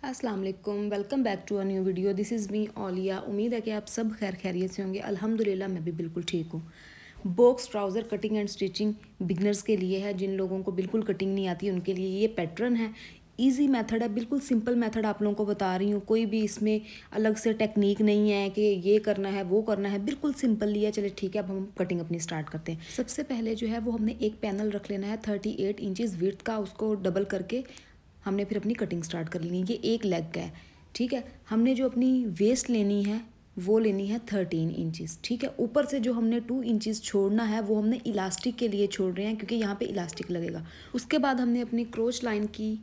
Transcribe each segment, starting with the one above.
अस्सलाम वालेकुम, welcome back to a new video. This is me Olia. उम्मीद है कि आप सब खैर खैरियत से होंगे। अल्हम्दुलिल्लाह मैं भी बिल्कुल ठीक हूँ। Box trouser cutting and stitching beginners के लिए है। जिन लोगों को बिल्कुल कटिंग नहीं आती उनके लिए ये पैटर्न है। इजी मेथड है, बिल्कुल सिंपल मेथड आप लोगों को बता रही हूँ। कोई भी इसमें अलग से टेक्निक नहीं है कि ये करना है वो करना है, बिल्कुल सिंपल लिया। चले ठीक है, अब हम कटिंग अपनी स्टार्ट करते हैं। सबसे पहले जो है वो हमने एक पैनल रख लेना है 38 इंचज़ विड्थ का, उसको डबल करके हमने फिर अपनी कटिंग स्टार्ट कर लेनी है। ये एक लेग का है, ठीक है। हमने जो अपनी वेस्ट लेनी है वो लेनी है 13 इंचज़, ठीक है। ऊपर से जो हमने 2 इंचज़ छोड़ना है वो हमने इलास्टिक के लिए छोड़ रहे हैं, क्योंकि यहाँ पे इलास्टिक लगेगा। उसके बाद हमने अपनी क्रोच लाइन की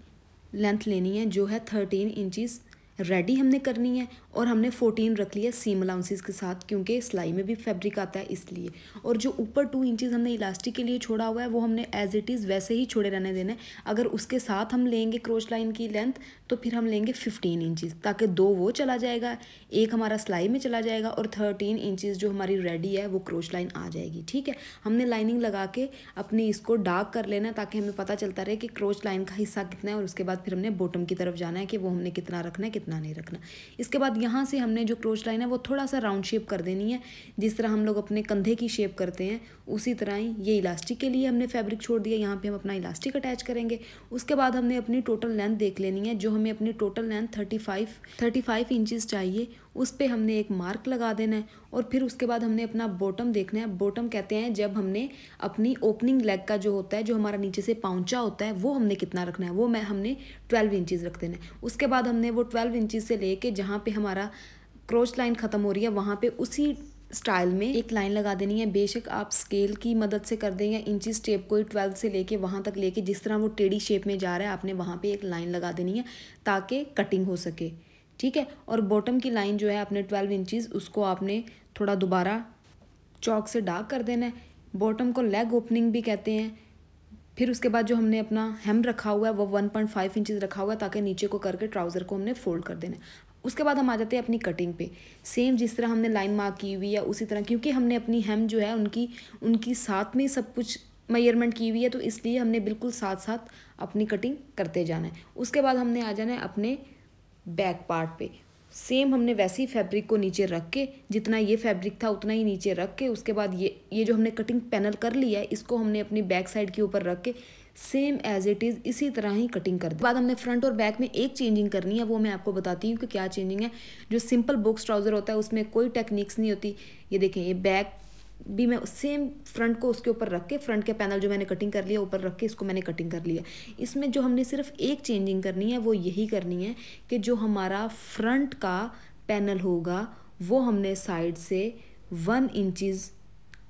लेंथ लेनी है जो है 13 इंचज़ रेडी हमने करनी है, और हमने 14 रख लिया सीम अलाउंसेस के साथ, क्योंकि सिलाई में भी फैब्रिक आता है इसलिए। और जो ऊपर 2 इंचज़ हमने इलास्टिक के लिए छोड़ा हुआ है वो हमने एज इट इज़ वैसे ही छोड़े रहने देना है। अगर उसके साथ हम लेंगे क्रोच लाइन की लेंथ तो फिर हम लेंगे 15 इंचज़, ताकि 2 वो चला जाएगा, एक हमारा सिलाई में चला जाएगा, और 13 इंचज़ जो हमारी रेडी है वो क्रोच लाइन आ जाएगी, ठीक है। हमने लाइनिंग लगा के अपनी इसको डार्क कर लेना, ताकि हमें पता चलता रहे कि क्रोच लाइन का हिस्सा कितना है। और उसके बाद फिर हमने बॉटम की तरफ जाना है कि वो हमने कितना रखना है कितना नहीं रखना। इसके बाद यहाँ से हमने जो क्रोच लाइन है वो थोड़ा सा राउंड शेप कर देनी है, जिस तरह हम लोग अपने कंधे की शेप करते हैं उसी तरह ही। ये इलास्टिक के लिए हमने फैब्रिक छोड़ दिया, यहाँ पे हम अपना इलास्टिक अटैच करेंगे। उसके बाद हमने अपनी टोटल लेंथ देख लेनी है। जो हमें अपनी टोटल लेंथ 35 इंचज़ चाहिए, उस पर हमने एक मार्क लगा देना है। और फिर उसके बाद हमने अपना बॉटम देखना है। बॉटम कहते हैं जब हमने अपनी ओपनिंग लेग का जो होता है, जो हमारा नीचे से पाउंचा होता है, वो हमने कितना रखना है, वो हमने 12 इंचज़ रख देना है। उसके बाद हमने वो 12 इंचज़ से लेके जहाँ पे हमारा क्रोच लाइन ख़त्म हो रही है वहाँ पे उसी स्टाइल में एक लाइन लगा देनी है। बेशक आप स्केल की मदद से कर दें या इंची टेप को 12 से लेके वहाँ तक लेके जिस तरह वो टेढ़ी शेप में जा रहा है आपने वहाँ पे एक लाइन लगा देनी है, ताकि कटिंग हो सके, ठीक है। और बॉटम की लाइन जो है अपने 12 इंचज़ उसको आपने थोड़ा दोबारा चौक से डार्क कर देना है। बॉटम को लेग ओपनिंग भी कहते हैं। फिर उसके बाद जो हमने अपना हेम रखा हुआ है वो 1.5 इंचज़ रखा हुआ है, ताकि नीचे को करके ट्राउज़र को हमने फोल्ड कर देना है। उसके बाद हम आ जाते हैं अपनी कटिंग पे। सेम जिस तरह हमने लाइन मार्क की हुई है उसी तरह, क्योंकि हमने अपनी हेम जो है उनकी साथ में सब कुछ मेजरमेंट की हुई है, तो इसलिए हमने बिल्कुल साथ साथ अपनी कटिंग करते जाना है। उसके बाद हमने आ जाना है अपने बैक पार्ट पे। सेम हमने वैसे ही फैब्रिक को नीचे रख के, जितना ये फैब्रिक था उतना ही नीचे रख के, उसके बाद ये जो हमने कटिंग पैनल कर लिया है इसको हमने अपनी बैक साइड के ऊपर रख के सेम एज इट इज़ इसी तरह ही कटिंग कर दी। बाद हमने फ्रंट और बैक में एक चेंजिंग करनी है, वो मैं आपको बताती हूँ कि क्या चेंजिंग है। जो सिंपल बॉक्स ट्राउज़र होता है उसमें कोई टेक्निक्स नहीं होती। ये देखें, ये बैक भी मैं सेम फ्रंट को उसके ऊपर रख के, फ्रंट के पैनल जो मैंने कटिंग कर लिया ऊपर रख के इसको मैंने कटिंग कर लिया। इसमें जो हमने सिर्फ एक चेंजिंग करनी है वो यही करनी है कि जो हमारा फ्रंट का पैनल होगा वो हमने साइड से 1 इंचज़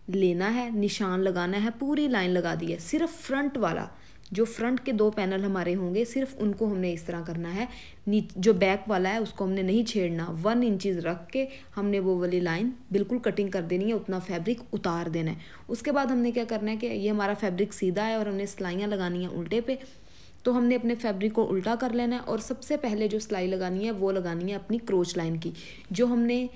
लेना है, निशान लगाना है, पूरी लाइन लगा दी है। सिर्फ फ्रंट वाला, जो फ्रंट के 2 पैनल हमारे होंगे सिर्फ उनको हमने इस तरह करना है। जो बैक वाला है उसको हमने नहीं छेड़ना। 1 इंचज़ रख के हमने वो वाली लाइन बिल्कुल कटिंग कर देनी है, उतना फैब्रिक उतार देना है। उसके बाद हमने क्या करना है कि ये हमारा फैब्रिक सीधा है और हमने सिलाइयाँ लगानी है उल्टे पे, तो हमने अपने फैब्रिक को उल्टा कर लेना है। और सबसे पहले जो सिलाई लगानी है वो लगानी है अपनी क्रोच लाइन की। जो हमने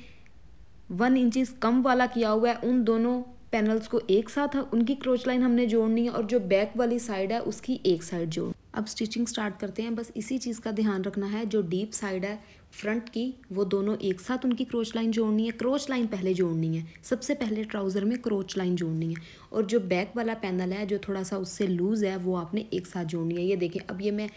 1 इंचज़ कम वाला किया हुआ है उन दोनों पैनल्स को एक साथ उनकी क्रोच लाइन हमने जोड़नी है, और जो बैक वाली साइड है उसकी एक साइड जोड़। अब स्टिचिंग स्टार्ट करते हैं। बस इसी चीज़ का ध्यान रखना है, जो डीप साइड है फ्रंट की वो दोनों एक साथ उनकी क्रोच लाइन जोड़नी है। क्रोच लाइन पहले जोड़नी है, सबसे पहले ट्राउज़र में क्रोच लाइन जोड़नी है। और जो बैक वाला पैनल है जो थोड़ा सा उससे लूज़ है वो आपने एक साथ जोड़नी है। ये देखें, अब ये मैं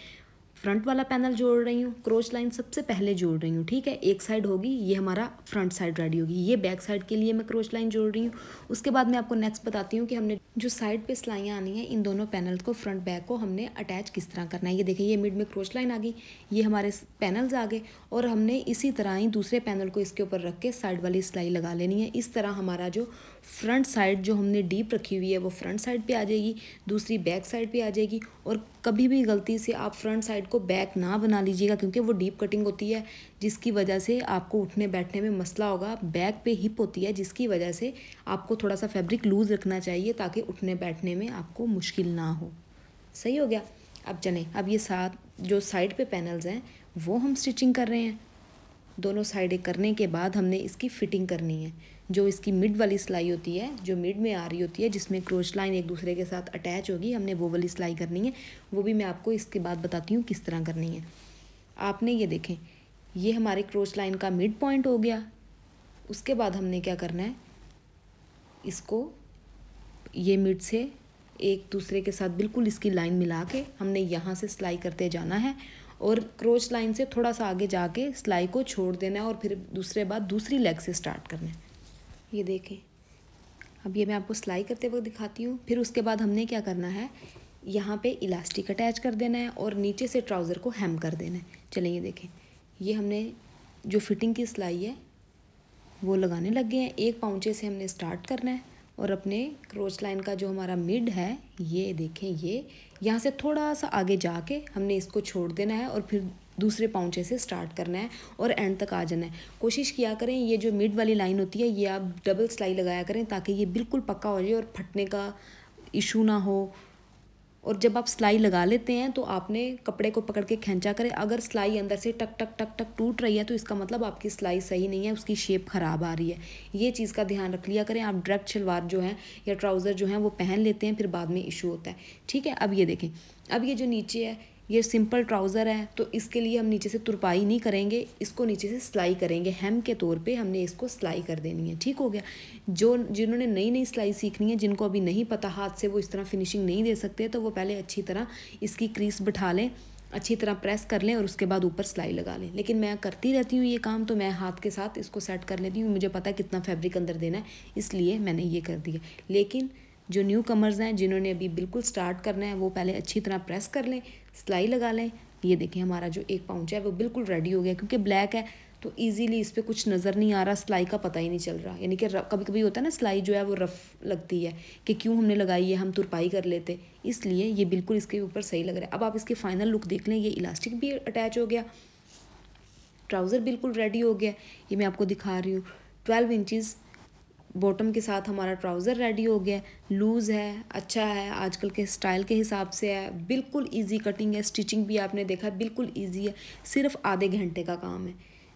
फ्रंट वाला पैनल जोड़ रही हूँ, क्रोच लाइन सबसे पहले जोड़ रही हूँ, ठीक है। एक साइड होगी, ये हमारा फ्रंट साइड रेडी होगी। ये बैक साइड के लिए मैं क्रोच लाइन जोड़ रही हूँ। उसके बाद मैं आपको नेक्स्ट बताती हूँ कि हमने जो साइड पे सिलाइयाँ आनी है इन दोनों पैनल्स को फ्रंट बैक को हमने अटैच किस तरह करना है। ये देखिए, ये मिड में क्रोच लाइन आ गई, ये हमारे पैनल्स आ गए, और हमने इसी तरह ही दूसरे पैनल को इसके ऊपर रख के साइड वाली सिलाई लगा लेनी है। इस तरह हमारा जो फ्रंट साइड जो हमने डीप रखी हुई है वो फ्रंट साइड पे आ जाएगी, दूसरी बैक साइड पे आ जाएगी। और कभी भी गलती से आप फ्रंट साइड को बैक ना बना लीजिएगा, क्योंकि वो डीप कटिंग होती है जिसकी वजह से आपको उठने बैठने में मसला होगा। बैक पे हिप होती है जिसकी वजह से आपको थोड़ा सा फैब्रिक लूज़ रखना चाहिए, ताकि उठने बैठने में आपको मुश्किल ना हो। सही हो गया। अब चलें, अब ये जो साइड पे पैनल्स हैं वो हम स्टिचिंग कर रहे हैं। दोनों साइडें करने के बाद हमने इसकी फ़िटिंग करनी है। जो इसकी मिड वाली सिलाई होती है, जो मिड में आ रही होती है, जिसमें क्रोच लाइन एक दूसरे के साथ अटैच होगी, हमने वो वाली सिलाई करनी है। वो भी मैं आपको इसके बाद बताती हूँ किस तरह करनी है। आपने ये देखें, ये हमारे क्रोच लाइन का मिड पॉइंट हो गया। उसके बाद हमने क्या करना है, इसको ये मिड से एक दूसरे के साथ बिल्कुल इसकी लाइन मिला के हमने यहाँ से सिलाई करते जाना है और क्रोच लाइन से थोड़ा सा आगे जाके सिलाई को छोड़ देना है और फिर दूसरे बाद दूसरी लेग से स्टार्ट करना है। ये देखें, अब ये मैं आपको सिलाई करते वक्त दिखाती हूँ। फिर उसके बाद हमने क्या करना है, यहाँ पे इलास्टिक अटैच कर देना है और नीचे से ट्राउज़र को हेम कर देना है। चलें ये देखें, ये हमने जो फिटिंग की सिलाई है वो लगाने लग गए हैं। एक पाउंचे से हमने स्टार्ट करना है और अपने क्रोच लाइन का जो हमारा मिड है, ये देखें, ये यहाँ से थोड़ा सा आगे जाके हमने इसको छोड़ देना है और फिर दूसरे पाउंचे से स्टार्ट करना है और एंड तक आ जाना है। कोशिश किया करें ये जो मिड वाली लाइन होती है ये आप डबल सिलाई लगाया करें ताकि ये बिल्कुल पक्का हो जाए और फटने का इशू ना हो। और जब आप सिलाई लगा लेते हैं तो आपने कपड़े को पकड़ के खींचा करें। अगर सिलाई अंदर से टक टक टक टक टूट रही है तो इसका मतलब आपकी सिलाई सही नहीं है, उसकी शेप ख़राब आ रही है। ये चीज़ का ध्यान रख लिया करें। आप डायरेक्ट शलवार जो है या ट्राउज़र जो है वो पहन लेते हैं, फिर बाद में इशू होता है। ठीक है, अब ये देखें, अब ये जो नीचे है ये सिंपल ट्राउज़र है तो इसके लिए हम नीचे से तुरपाई नहीं करेंगे, इसको नीचे से सिलाई करेंगे। हेम के तौर पे हमने इसको सिलाई कर देनी है। ठीक हो गया। जिन्होंने नई नई सिलाई सीखनी है, जिनको अभी नहीं पता हाथ से वो इस तरह फिनिशिंग नहीं दे सकते, तो वो पहले अच्छी तरह इसकी क्रीज बिठा लें, अच्छी तरह प्रेस कर लें और उसके बाद ऊपर सिलाई लगा लें। लेकिन मैं करती रहती हूँ ये काम, तो मैं हाथ के साथ इसको सेट कर लेती हूँ। मुझे पता है कितना फैब्रिक अंदर देना है, इसलिए मैंने ये कर दिया। लेकिन जो न्यू कमर्स हैं, जिन्होंने अभी बिल्कुल स्टार्ट करना है, वो पहले अच्छी तरह प्रेस कर लें, सिलाई लगा लें। ये देखें, हमारा जो एक पाउंचा है वो बिल्कुल रेडी हो गया। क्योंकि ब्लैक है तो इजीली इस पर कुछ नज़र नहीं आ रहा, सिलाई का पता ही नहीं चल रहा। यानी कि कभी कभी होता है ना, सिलाई जो है वो रफ लगती है कि क्यों हमने लगाई है, हम तुरपाई कर लेते, इसलिए ये बिल्कुल इसके ऊपर सही लग रहा है। अब आप इसकी फ़ाइनल लुक देख लें। ये इलास्टिक भी अटैच हो गया, ट्राउज़र बिल्कुल रेडी हो गया। ये मैं आपको दिखा रही हूँ। 12 इंचज़ बॉटम के साथ हमारा ट्राउज़र रेडी हो गया। लूज़ है, अच्छा है, आजकल के स्टाइल के हिसाब से है, बिल्कुल इजी कटिंग है। स्टिचिंग भी आपने देखा बिल्कुल इजी है, सिर्फ आधे घंटे का काम है।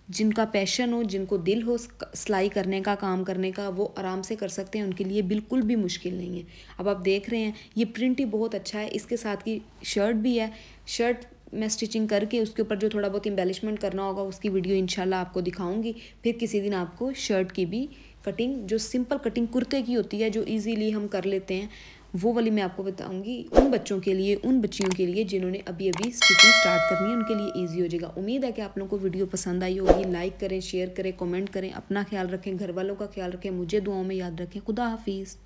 जिनका पैशन हो, जिनको दिल हो सिलाई करने का, काम करने का, वो आराम से कर सकते हैं, उनके लिए बिल्कुल भी मुश्किल नहीं है। अब आप देख रहे हैं ये प्रिंट ही बहुत अच्छा है। इसके साथ की शर्ट भी है। शर्ट मैं स्टिचिंग करके उसके ऊपर जो थोड़ा बहुत एम्बेलिशमेंट करना होगा उसकी वीडियो इंशाल्लाह आपको दिखाऊंगी। फिर किसी दिन आपको शर्ट की भी कटिंग, जो सिंपल कटिंग कुर्ते की होती है, जो इजीली हम कर लेते हैं, वो वाली मैं आपको बताऊंगी। उन बच्चों के लिए, उन बच्चियों के लिए जिन्होंने अभी अभी स्टिचिंग स्टार्ट करनी है, उनके लिए ईजी हो जाएगा। उम्मीद है कि आप लोगों को वीडियो पसंद आई होगी। लाइक करें, शेयर करें, कमेंट करें, अपना ख्याल रखें, घर वालों का ख्याल रखें, मुझे दुआओं में याद रखें। खुदा हाफिज़।